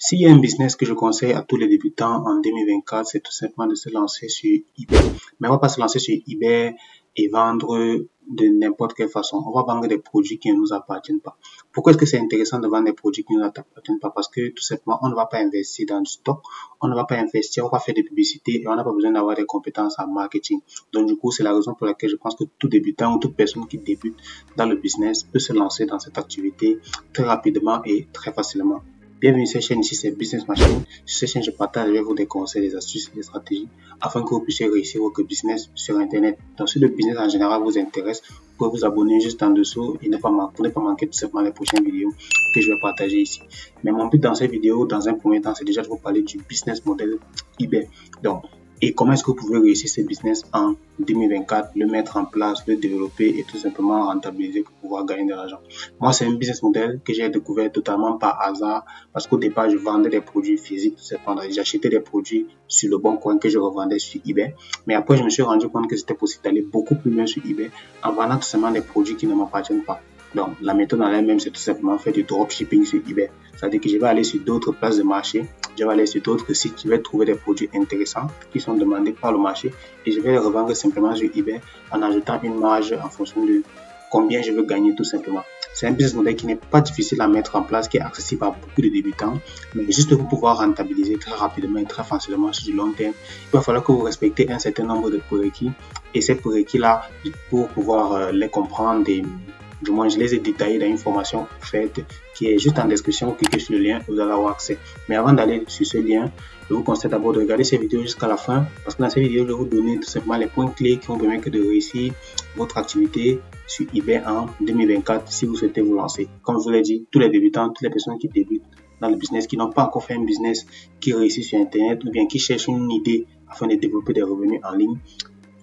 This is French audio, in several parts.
S'il y a un business que je conseille à tous les débutants en 2024, c'est tout simplement de se lancer sur eBay. Mais on va pas se lancer sur eBay et vendre de n'importe quelle façon. On va vendre des produits qui ne nous appartiennent pas. Pourquoi est-ce que c'est intéressant de vendre des produits qui ne nous appartiennent pas? Parce que tout simplement, on ne va pas investir dans du stock, on ne va pas investir, on va faire des publicités et on n'a pas besoin d'avoir des compétences en marketing. Donc du coup, c'est la raison pour laquelle je pense que tout débutant ou toute personne qui débute dans le business peut se lancer dans cette activité très rapidement et très facilement. Bienvenue sur cette chaîne, ici c'est Business Machine. Sur cette chaîne, je partage avec vous des conseils, des astuces, des stratégies afin que vous puissiez réussir votre business sur Internet. Donc, si le business en général vous intéresse, vous pouvez vous abonner juste en dessous et pour ne pas manquer tout simplement les prochaines vidéos que je vais partager ici. Mais mon but dans cette vidéo, dans un premier temps, c'est déjà de vous parler du business model eBay. Donc, et comment est-ce que vous pouvez réussir ce business en 2024, le mettre en place, le développer et tout simplement rentabiliser pour pouvoir gagner de l'argent. Moi, c'est un business model que j'ai découvert totalement par hasard parce qu'au départ, je vendais des produits physiques, tout simplement. J'achetais des produits sur le bon coin que je revendais sur eBay. Mais après, je me suis rendu compte que c'était possible d'aller beaucoup plus loin sur eBay en vendant tout simplement des produits qui ne m'appartiennent pas. Donc, la méthode en elle-même, c'est tout simplement faire du dropshipping sur eBay. C'est-à-dire que je vais aller sur d'autres places de marché, je vais aller sur d'autres sites, je vais trouver des produits intéressants qui sont demandés par le marché et je vais les revendre simplement sur eBay en ajoutant une marge en fonction de combien je veux gagner tout simplement. C'est un business model qui n'est pas difficile à mettre en place, qui est accessible à beaucoup de débutants, mais juste pour pouvoir rentabiliser très rapidement et très facilement sur du long terme, il va falloir que vous respectez un certain nombre de prérequis et ces prérequis-là, pour pouvoir les comprendre et du moins, je les ai détaillés dans une formation faite qui est juste en description. Cliquez sur le lien et vous allez avoir accès. Mais avant d'aller sur ce lien, je vous conseille d'abord de regarder cette vidéo jusqu'à la fin parce que dans cette vidéo, je vais vous donner tout simplement les points clés qui vont permettre de réussir votre activité sur eBay en 2024 si vous souhaitez vous lancer. Comme je vous l'ai dit, tous les débutants, toutes les personnes qui débutent dans le business, qui n'ont pas encore fait un business qui réussit sur Internet ou bien qui cherchent une idée afin de développer des revenus en ligne,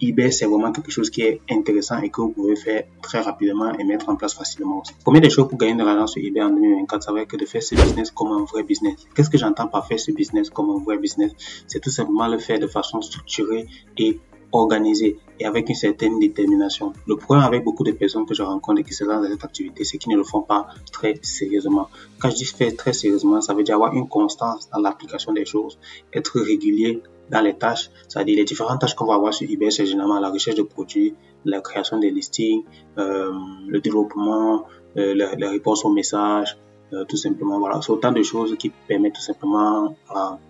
eBay, c'est vraiment quelque chose qui est intéressant et que vous pouvez faire très rapidement et mettre en place facilement aussi. Première des choses pour gagner de l'argent sur eBay en 2024, ça va être de faire ce business comme un vrai business. Qu'est-ce que j'entends par faire ce business comme un vrai business? C'est tout simplement le faire de façon structurée et organisée et avec une certaine détermination. Le problème avec beaucoup de personnes que je rencontre et qui se lancent dans cette activité, c'est qu'ils ne le font pas très sérieusement. Quand je dis faire très sérieusement, ça veut dire avoir une constance dans l'application des choses, être régulier dans les tâches, c'est-à-dire les différentes tâches qu'on va avoir sur eBay, c'est généralement la recherche de produits, la création des listings, le développement, les réponses aux messages, tout simplement. Voilà, c'est autant de choses qui permettent tout simplement à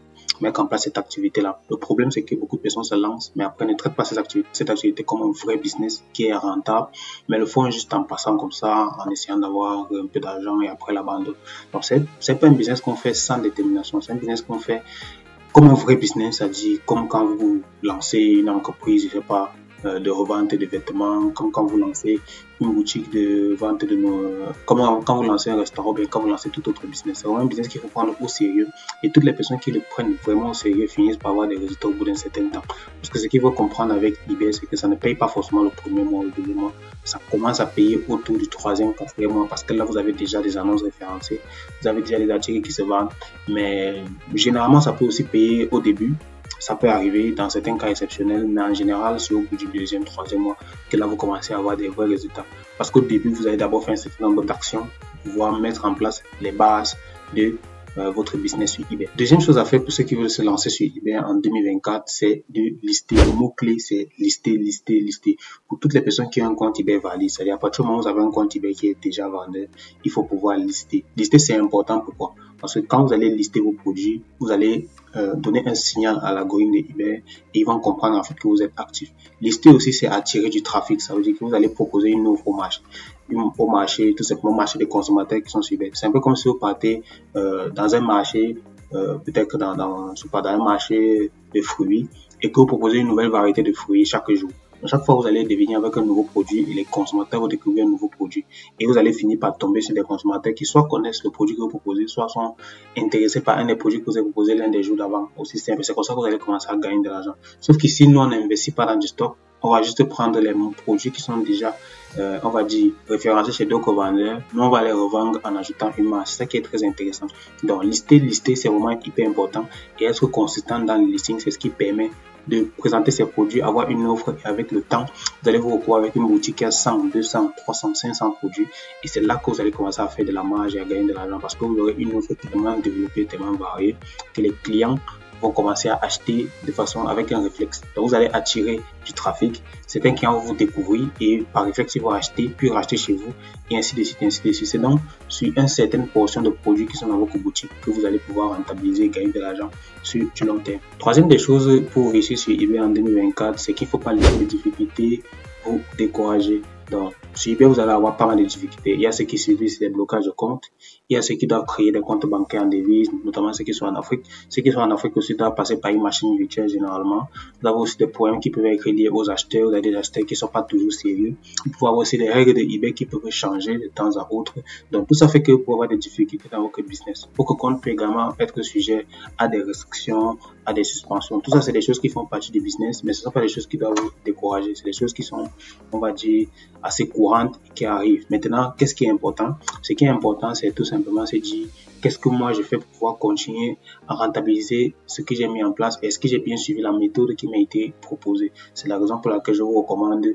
mettre en place cette activité-là. Le problème, c'est que beaucoup de personnes se lancent, mais après ne traitent pas cette activité comme un vrai business qui est rentable, mais le font juste en passant comme ça, en essayant d'avoir un peu d'argent et après l'abandon. Donc, c'est pas un business qu'on fait sans détermination, c'est un business qu'on fait comme un vrai business, c'est-à-dire comme quand vous lancez une entreprise, je sais pas, de revente de vêtements, comme quand vous lancez une boutique de vente de comme quand vous lancez un restaurant, bien quand vous lancez tout autre business. C'est vraiment un business qu'il faut prendre au sérieux et toutes les personnes qui le prennent vraiment au sérieux finissent par avoir des résultats au bout d'un certain temps. Parce que ce qu'il faut comprendre avec eBay, c'est que ça ne paye pas forcément le premier mois ou le deuxième mois. Ça commence à payer autour du troisième, quatrième mois parce que là, vous avez déjà des annonces référencées, vous avez déjà des articles qui se vendent, mais généralement, ça peut aussi payer au début. Ça peut arriver dans certains cas exceptionnels, mais en général, c'est au bout du deuxième, troisième mois que là, vous commencez à avoir des vrais résultats. Parce qu'au début, vous allez d'abord faire un certain nombre d'actions, pouvoir mettre en place les bases de votre business sur eBay. Deuxième chose à faire pour ceux qui veulent se lancer sur eBay en 2024, c'est de lister. Le mot-clé, c'est lister, lister, lister. Pour toutes les personnes qui ont un compte eBay valide, c'est-à-dire à partir du moment où vous avez un compte eBay qui est déjà vendeur, il faut pouvoir lister. Lister, c'est important. Pourquoi? Parce que quand vous allez lister vos produits, vous allez donner un signal à l'algorithme de eBay et ils vont comprendre en fait que vous êtes actif. Lister aussi, c'est attirer du trafic. Ça veut dire que vous allez proposer une offre au marché, tout simplement marché des consommateurs qui sont sur eBay. C'est un peu comme si vous partez dans un marché, peut-être dans un marché de fruits et que vous proposez une nouvelle variété de fruits chaque jour. Donc, chaque fois, vous allez devenir avec un nouveau produit et les consommateurs vont découvrir un nouveau produit. Et vous allez finir par tomber sur des consommateurs qui soit connaissent le produit que vous proposez, soit sont intéressés par un des produits que vous avez proposé l'un des jours d'avant. Aussi simple. C'est comme ça que vous allez commencer à gagner de l'argent. Sauf qu'ici, nous, on n'investit pas dans du stock. On va juste prendre les produits qui sont déjà, on va dire, référencés chez d'autres vendeurs. Nous, on va les revendre en ajoutant une marge. C'est ça qui est très intéressant. Donc, lister, c'est vraiment hyper important. Et être consistant dans le listing, c'est ce qui permet de présenter ses produits, avoir une offre et avec le temps, vous allez vous retrouver avec une boutique qui a 100, 200, 300, 500 produits et c'est là que vous allez commencer à faire de la marge et à gagner de l'argent parce que vous aurez une offre tellement développée, tellement variée que les clients vont commencer à acheter de façon avec un réflexe. Donc vous allez attirer du trafic, certains clients vont vous découvrir et par réflexe ils vont acheter puis racheter chez vous et ainsi de suite, ainsi de suite. C'est donc sur une certaine portion de produits qui sont dans votre boutique que vous allez pouvoir rentabiliser et gagner de l'argent sur du long terme. Troisième des choses pour réussir sur eBay en 2024, c'est qu'il ne faut pas laisser les difficultés vous décourager. Donc, sur eBay, vous allez avoir pas mal de difficultés. Il y a ceux qui subissent des blocages de comptes. Il y a ceux qui doivent créer des comptes bancaires en devises, notamment ceux qui sont en Afrique. Ceux qui sont en Afrique aussi doivent passer par une machine virtuelle généralement. Vous avez aussi des problèmes qui peuvent être liés aux acheteurs. Vous avez des acheteurs qui ne sont pas toujours sérieux. Vous pouvez avoir aussi des règles de eBay qui peuvent changer de temps à autre. Donc, tout ça fait que vous pouvez avoir des difficultés dans votre business. Votre compte peut également être sujet à des restrictions, à des suspensions. Tout ça, c'est des choses qui font partie du business, mais ce ne sont pas des choses qui doivent vous décourager. C'est des choses qui sont, on va dire, assez courantes qui arrivent. Maintenant, qu'est-ce qui est important? Ce qui est important, c'est tout simplement se dire qu'est-ce que moi je fais pour pouvoir continuer à rentabiliser ce que j'ai mis en place. Est-ce que j'ai bien suivi la méthode qui m'a été proposée? C'est la raison pour laquelle je vous recommande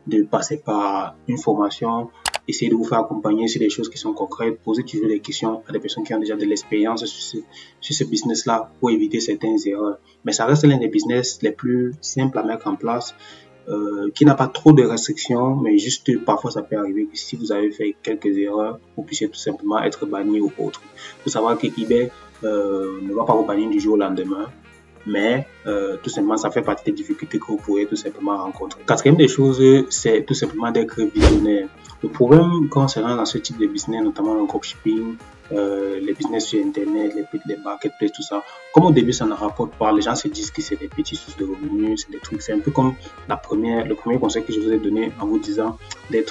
de passer par une formation, essayer de vous faire accompagner sur des choses qui sont concrètes, poser toujours des questions à des personnes qui ont déjà de l'expérience sur ce business-là pour éviter certaines erreurs. Mais ça reste l'un des business les plus simples à mettre en place, qui n'a pas trop de restrictions, mais juste parfois ça peut arriver que si vous avez fait quelques erreurs, vous puissiez tout simplement être banni ou autre. Il faut savoir que eBay ne va pas vous bannir du jour au lendemain, mais tout simplement ça fait partie des difficultés que vous pourrez tout simplement rencontrer. Quatrième des choses, c'est tout simplement d'être visionnaire. Le problème concernant dans ce type de business, notamment le dropshipping, les business sur internet, les marketplaces, tout ça, comme au début ça ne rapporte pas, les gens se disent que c'est des petits sources de revenus, c'est des trucs, c'est un peu comme le premier conseil que je vous ai donné en vous disant de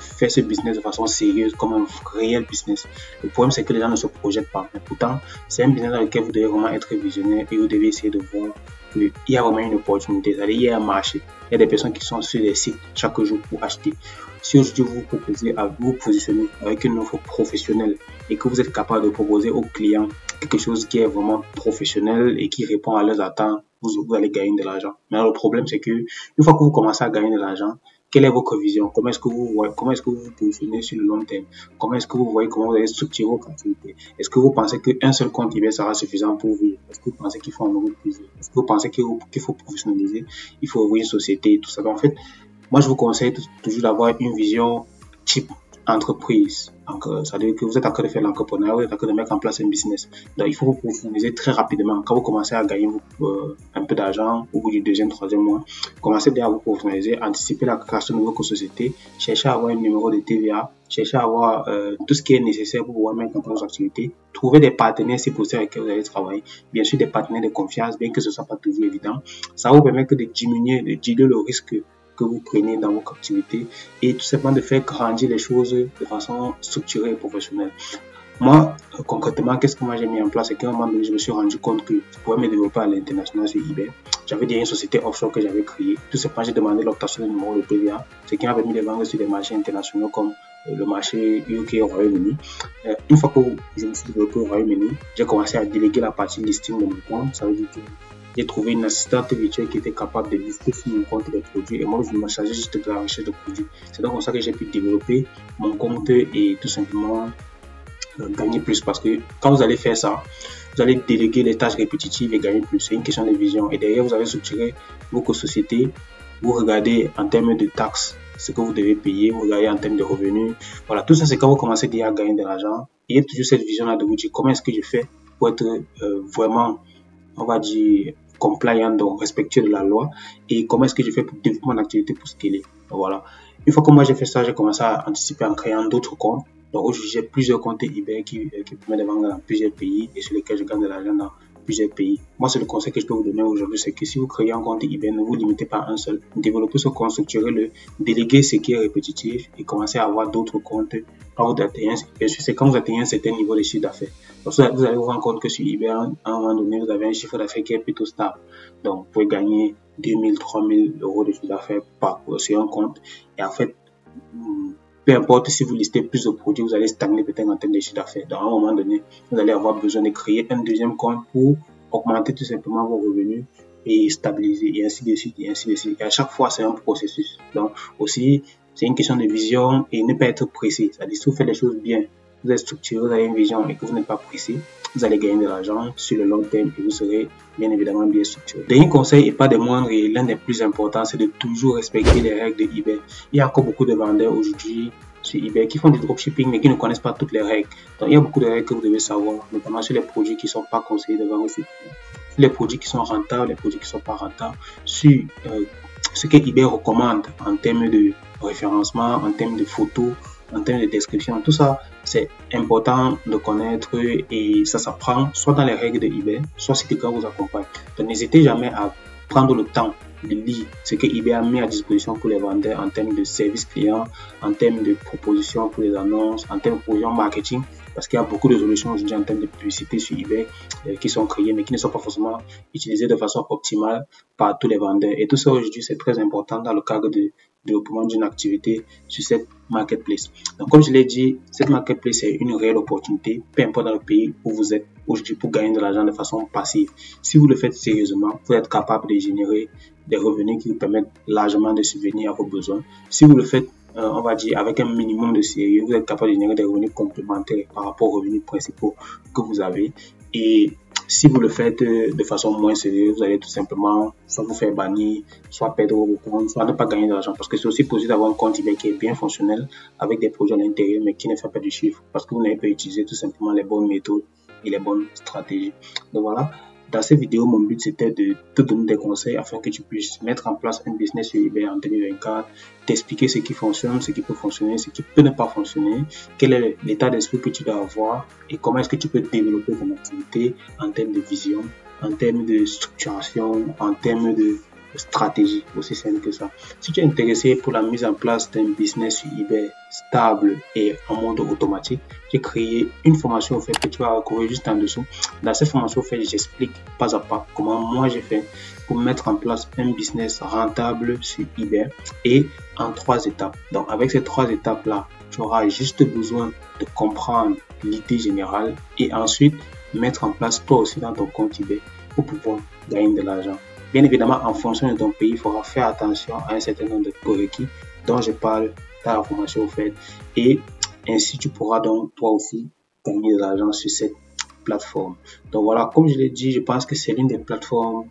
faire ce business de façon sérieuse, comme un réel business. Le problème c'est que les gens ne se projettent pas, mais pourtant c'est un business dans lequel vous devez vraiment être visionnaire et vous devez essayer de voir qu'il y a vraiment une opportunité, c'est-à-dire il y a un marché, il y a des personnes qui sont sur les sites chaque jour pour acheter. Si aujourd'hui vous proposez à vous positionner avec une offre professionnelle et que vous êtes capable de proposer aux clients quelque chose qui est vraiment professionnel et qui répond à leurs attentes, vous allez gagner de l'argent. Mais le problème c'est que une fois que vous commencez à gagner de l'argent, quelle est votre vision? Comment est-ce que vous voyez, comment est-ce que vous vous positionnez sur le long terme? Comment est-ce que vous voyez comment vous allez structurer vos activités? Est-ce que vous pensez qu'un seul compte eBay sera suffisant pour vivre? Est-ce que vous pensez qu'il faut en ouvrir plusieurs? Est-ce que vous pensez qu'il faut professionnaliser? Il faut ouvrir une société, tout ça. Donc, en fait, moi, je vous conseille toujours d'avoir une vision type entreprise. Donc, ça veut dire que vous êtes en train de faire l'entrepreneuriat, vous êtes en train de mettre en place un business. Donc, il faut vous professionnaliser très rapidement. Quand vous commencez à gagner un peu d'argent au bout du deuxième, troisième mois, commencez bien à vous professionnaliser, anticiper la création de votre société, cherchez à avoir un numéro de TVA, cherchez à avoir tout ce qui est nécessaire pour pouvoir mettre en place vos activités. Trouvez des partenaires si possible avec qui vous allez travailler. Bien sûr, des partenaires de confiance, bien que ce ne soit pas toujours évident. Ça vous permet de diminuer le risque que vous prenez dans votre activité et tout simplement de faire grandir les choses de façon structurée et professionnelle. Moi, concrètement, qu'est-ce que moi j'ai mis en place? C'est qu'à un moment donné, je me suis rendu compte que je pouvais me développer à l'international sur eBay. J'avais déjà une société offshore que j'avais créée. Tout simplement, j'ai demandé l'obtention du numéro de TVA, ce qui m'a permis de vendre sur des marchés internationaux comme le marché UK au Royaume-Uni. Une fois que je me suis développé au Royaume-Uni, j'ai commencé à déléguer la partie listing de mon compte. Ça veut dire que j'ai trouvé une assistante virtuelle qui était capable de lister sur mon compte des produits et moi je me chargeais juste de la recherche de produits. C'est donc comme ça que j'ai pu développer mon compte et tout simplement gagner plus, parce que quand vous allez faire ça, vous allez déléguer les tâches répétitives et gagner plus. C'est une question de vision et derrière vous avez structuré votre société, vous regardez en termes de taxes ce que vous devez payer, vous regardez en termes de revenus. Voilà, tout ça c'est quand vous commencez déjà à gagner de l'argent. Et il y a toujours cette vision là de vous dire comment est-ce que je fais pour être vraiment, on va dire, compliant, donc respectueux de la loi, et comment est-ce que je fais pour développer mon activité pour scaler. Donc voilà. Une fois que moi j'ai fait ça, j'ai commencé à anticiper en créant d'autres comptes. Donc aujourd'hui j'ai plusieurs comptes eBay qui permettent de vendre dans plusieurs pays et sur lesquels je gagne de l'argent dans plusieurs pays. Moi c'est le conseil que je peux vous donner aujourd'hui, c'est que si vous créez un compte eBay, ne vous limitez pas à un seul. Développez ce compte, structurez-le, déléguez ce qui est répétitif et commencez à avoir d'autres comptes. Quand vous atteignez, c'est quand vous atteignez un certain niveau de chiffre d'affaires. Donc vous allez vous rendre compte que sur eBay, à un moment donné, vous avez un chiffre d'affaires qui est plutôt stable. Donc vous pouvez gagner 2000, 3000 euros de chiffre d'affaires sur un compte. Et en fait, peu importe si vous listez plus de produits, vous allez stagner peut-être en termes de chiffre d'affaires. Donc à un moment donné, vous allez avoir besoin de créer un deuxième compte pour augmenter tout simplement vos revenus et stabiliser, et ainsi de suite, et ainsi de suite. Et à chaque fois, c'est un processus. Donc, aussi, c'est une question de vision et ne pas être pressé. C'est-à-dire, si vous faites les choses bien, vous êtes structuré, vous avez une vision et que vous n'êtes pas pressé, vous allez gagner de l'argent sur le long terme et vous serez bien évidemment bien structuré. Dernier conseil et pas des moindres et l'un des plus importants, c'est de toujours respecter les règles de eBay. Il y a encore beaucoup de vendeurs aujourd'hui sur eBay qui font du dropshipping mais qui ne connaissent pas toutes les règles. Donc il y a beaucoup de règles que vous devez savoir, notamment sur les produits qui ne sont pas conseillés de vendre sur les produits qui sont rentables, les produits qui ne sont pas rentables, sur ce que eBay recommande en termes de référencement, en termes de photos, en termes de description. Tout ça, c'est important de connaître et ça s'apprend soit dans les règles de eBay, soit si quelqu'un vous accompagne. Donc n'hésitez jamais à prendre le temps de lire ce que eBay a mis à disposition pour les vendeurs en termes de service client, en termes de propositions pour les annonces, en termes de propositions marketing, parce qu'il y a beaucoup de solutions aujourd'hui en termes de publicité sur eBay qui sont créées mais qui ne sont pas forcément utilisées de façon optimale par tous les vendeurs. Et tout ça aujourd'hui, c'est très important dans le cadre de développement d'une activité sur cette marketplace. Donc, comme je l'ai dit, cette marketplace est une réelle opportunité, peu importe dans le pays où vous êtes aujourd'hui, pour gagner de l'argent de façon passive. Si vous le faites sérieusement, vous êtes capable de générer des revenus qui vous permettent largement de subvenir à vos besoins. Si vous le faites, on va dire, avec un minimum de sérieux, vous êtes capable de générer des revenus complémentaires par rapport aux revenus principaux que vous avez. Et si vous le faites de façon moins sérieuse, vous allez tout simplement soit vous faire bannir, soit perdre vos comptes, soit ne pas gagner d'argent. Parce que c'est aussi possible d'avoir un compte eBay qui est bien fonctionnel avec des produits à l'intérieur mais qui ne fait pas du chiffre parce que vous n'avez pas utilisé tout simplement les bonnes méthodes et les bonnes stratégies. Donc voilà. Dans cette vidéo, mon but c'était de te donner des conseils afin que tu puisses mettre en place un business sur eBay en 2024, t'expliquer ce qui fonctionne, ce qui peut fonctionner, ce qui peut ne pas fonctionner, quel est l'état d'esprit que tu dois avoir et comment est-ce que tu peux développer ton activité en termes de vision, en termes de structuration, en termes de stratégie, aussi simple que ça. Si tu es intéressé pour la mise en place d'un business sur eBay stable et en mode automatique, j'ai créé une formation au fait que tu vas retrouver juste en dessous. Dans cette formation au fait, j'explique pas à pas comment moi j'ai fait pour mettre en place un business rentable sur eBay et en 3 étapes. Donc avec ces 3 étapes là, tu auras juste besoin de comprendre l'idée générale et ensuite mettre en place toi aussi dans ton compte eBay pour pouvoir gagner de l'argent. Bien évidemment, en fonction de ton pays, il faudra faire attention à un certain nombre de prérequis dont je parle dans la formation au fait. Et ainsi, tu pourras donc toi aussi gagner de l'argent sur cette plateforme. Donc voilà, comme je l'ai dit, je pense que c'est l'une des plateformes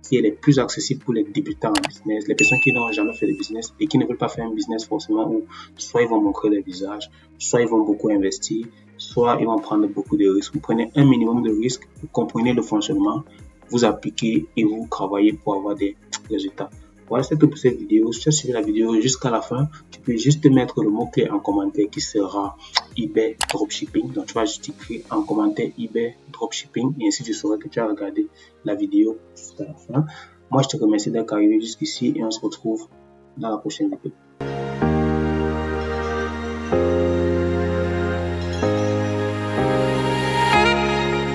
qui est les plus accessibles pour les débutants en business, les personnes qui n'ont jamais fait de business et qui ne veulent pas faire un business forcément où soit ils vont montrer leur visage, soit ils vont beaucoup investir, soit ils vont prendre beaucoup de risques. Vous prenez un minimum de risques, vous comprenez le fonctionnement, vous appliquez et vous travaillez pour avoir des résultats. Voilà, c'est tout pour cette vidéo. Si tu as suivi la vidéo jusqu'à la fin, tu peux juste mettre le mot-clé en commentaire qui sera eBay Dropshipping. Donc, tu vas juste écrire en commentaire eBay Dropshipping et ainsi tu sauras que tu as regardé la vidéo jusqu'à la fin. Moi, je te remercie d'être arrivé jusqu'ici et on se retrouve dans la prochaine vidéo.